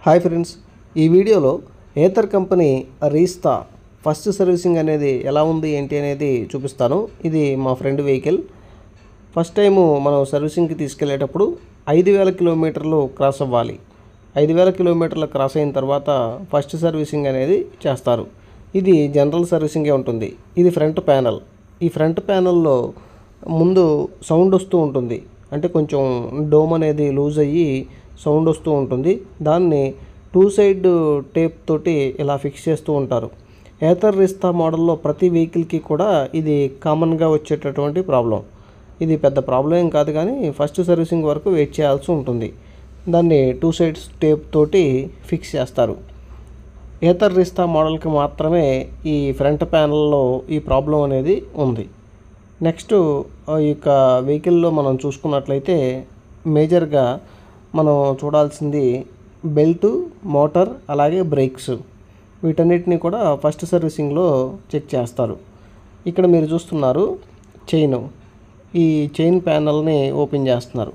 Hi friends, ఈ వీడియోలో Ather company రీస్తా first servicing అనేది ఎలా ఉంది ఏంటి అనేది చూపిస్తాను. ఇది మా ఫ్రెండ్ వెహికల్. ఫస్ట్ టైము మనం సర్వీసింగ్కి తీసుకెళ్లేటప్పుడు 5000 కిలోమీటర్లు క్రాస్ అవ్వాలి. 5000 కిలోమీటర్లు క్రాస్ అయిన తర్వాత ఫస్ట్ సర్వీసింగ్ అనేది చేస్తారు. ఇది జనరల్ సర్వీసింగే ఉంటుంది. ఇది ఫ్రంట్ ప్యానల్. ఈ ఫ్రంట్ ప్యానల్లో ముందు సౌండ్ వస్తూ ఉంటుంది. అంటే కొంచెం డోమ్ అనేది లూజ్ అయ్యి సౌండ్ వస్తూ ఉంటుంది. దాన్ని 2 సైడ్ టేప్ తోటి ఇలా ఫిక్స్ చేస్తూ ఉంటారు. ఏథర్ రీస్తా మోడల్లో ప్రతి వెహికల్కి కూడా ఇది కామన్గా వచ్చేటటువంటి ప్రాబ్లం. ఇది పెద్ద ప్రాబ్లం ఏం కాదు, కానీ ఫస్ట్ సర్వీసింగ్ వరకు వెయిట్ చేయాల్సి ఉంటుంది. దాన్ని 2 సైడ్స్ టేప్ తోటి ఫిక్స్ చేస్తారు. ఏథర్ రీస్తా మోడల్కి మాత్రమే ఈ ఫ్రంట్ ప్యానల్లో ఈ ప్రాబ్లం అనేది ఉంది. నెక్స్ట్ ఈ యొక్క వెహికల్లో మనం చూసుకున్నట్లయితే మేజర్గా మనం చూడాల్సింది బెల్టు, మోటార్, అలాగే బ్రేక్స్. వీటన్నిటిని కూడా ఫస్ట్ సర్వీసింగ్లో చెక్ చేస్తారు. ఇక్కడ మీరు చూస్తున్నారు ఈ చైన్ ప్యానల్ని ఓపెన్ చేస్తున్నారు.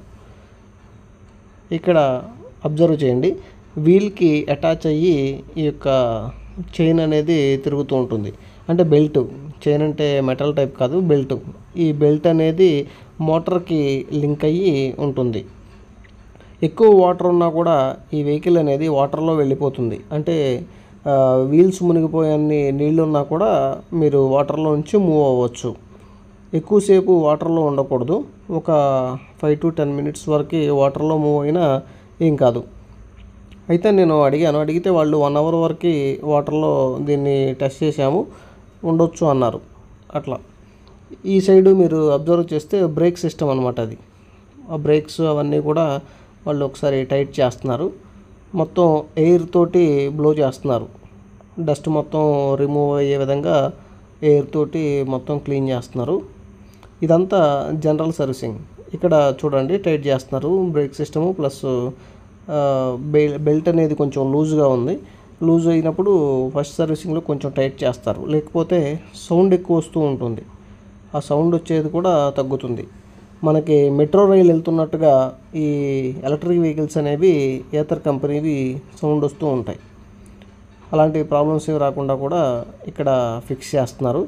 ఇక్కడ అబ్జర్వ్ చేయండి, వీల్కి అటాచ్ అయ్యి ఈ యొక్క చైన్ అనేది తిరుగుతూ ఉంటుంది. అంటే బెల్ట్, చైన్ అంటే మెటల్ టైప్ కాదు, బెల్ట్. ఈ బెల్ట్ అనేది మోటార్కి లింక్ అయ్యి ఉంటుంది. ఎక్కువ వాటర్ ఉన్నా కూడా ఈ వెహికల్ అనేది వాటర్లో వెళ్ళిపోతుంది. అంటే వీల్స్ మునిగిపోయన్ని నీళ్ళు ఉన్నా కూడా మీరు వాటర్లో నుంచి మూవ్ అవ్వచ్చు. ఎక్కువసేపు వాటర్లో ఉండకూడదు. ఒక 5 to 10 minutes వరకు వాటర్లో మూవ్ అయినా ఏం కాదు. అయితే నేను అడిగితే వాళ్ళు 1 hour వరకు వాటర్లో దీన్ని టెస్ట్ చేసాము, ఉండొచ్చు అన్నారు. అట్లా ఈ సైడు మీరు అబ్జర్వ్ చేస్తే బ్రేక్ సిస్టమ్ అనమాట. అది ఆ బ్రేక్స్ అవన్నీ కూడా వాళ్ళు ఒకసారి టైట్ చేస్తున్నారు. మొత్తం ఎయిర్ తోటి బ్లో చేస్తున్నారు. డస్ట్ మొత్తం రిమూవ్ అయ్యే విధంగా ఎయిర్ తోటి మొత్తం క్లీన్ చేస్తున్నారు. ఇదంతా జనరల్ సర్వీసింగ్. ఇక్కడ చూడండి, టైట్ చేస్తున్నారు బ్రేక్ సిస్టము. ప్లస్ బెల్ట్ అనేది కొంచెం లూజ్గా ఉంది. లూజ్ అయినప్పుడు ఫస్ట్ సర్వీసింగ్లో కొంచెం టైట్ చేస్తారు, లేకపోతే సౌండ్ ఎక్కువ వస్తూ ఉంటుంది. ఆ సౌండ్ వచ్చేది కూడా తగ్గుతుంది. మనకి మెట్రో రైలు వెళ్తున్నట్టుగా ఈ ఎలక్ట్రిక్ వెహికల్స్ అనేవి ఏథర్ కంపెనీవి సౌండ్ వస్తూ ఉంటాయి. అలాంటి ప్రాబ్లమ్స్ ఏమి రాకుండా కూడా ఇక్కడ ఫిక్స్ చేస్తున్నారు.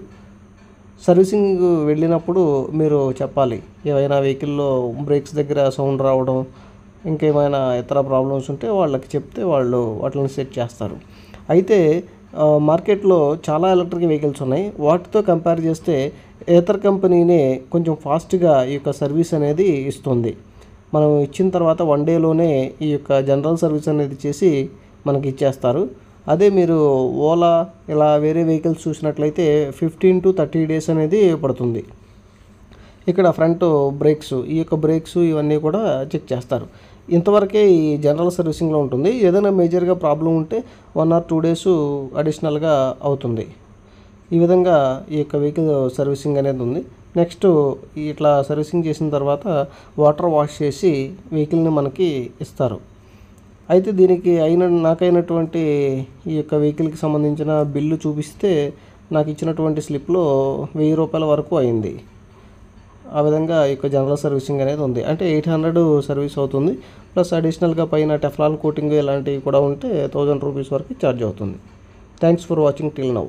సర్వీసింగ్ వెళ్ళినప్పుడు మీరు చెప్పాలి, ఏవైనా వెహికల్లో బ్రేక్స్ దగ్గర సౌండ్ రావడం, ఇంకేమైనా ఇతర ప్రాబ్లమ్స్ ఉంటే వాళ్ళకి చెప్తే వాళ్ళు వాటిని సెట్ చేస్తారు. అయితే మార్కెట్లో చాలా ఎలక్ట్రిక్ వెహికల్స్ ఉన్నాయి. వాటితో కంపేర్ చేస్తే ఏథర్ కంపెనీనే కొంచెం ఫాస్ట్గా ఈ యొక్క సర్వీస్ అనేది ఇస్తుంది. మనం ఇచ్చిన తర్వాత 1 dayలోనే ఈ యొక్క జనరల్ సర్వీస్ అనేది చేసి మనకి ఇచ్చేస్తారు. అదే మీరు ఓలా ఇలా వేరే వెహికల్స్ చూసినట్లయితే 15 to 30 days అనేది పడుతుంది. ఇక్కడ ఫ్రంట్ బ్రేక్స్, ఈ యొక్క బ్రేక్స్ ఇవన్నీ కూడా చెక్ చేస్తారు. ఇంతవరకే ఈ జనరల్ సర్వీసింగ్లో ఉంటుంది. ఏదైనా మేజర్గా ప్రాబ్లం ఉంటే 1 or 2 days అడిషనల్గా అవుతుంది. ఈ విధంగా ఈ యొక్క వెహికల్ సర్వీసింగ్ అనేది ఉంది. నెక్స్ట్ ఇట్లా సర్వీసింగ్ చేసిన తర్వాత వాటర్ వాష్ చేసి వెహికల్ని మనకి ఇస్తారు. అయితే దీనికి నాకైనటువంటి ఈ యొక్క వెహికల్కి సంబంధించిన బిల్లు చూపిస్తే నాకు ఇచ్చినటువంటి స్లిప్లో 1000 రూపాయల వరకు అయింది. ఆ విధంగా ఈ యొక్క జనరల్ సర్వీసింగ్ అనేది ఉంది. అంటే 800 సర్వీస్ అవుతుంది. ప్లస్ అడిషనల్గా పైన టెఫ్లాన్ కోటింగ్ ఇలాంటివి కూడా ఉంటే 1000 రూపీస్ వరకు ఛార్జ్ అవుతుంది. Thanks for watching till now.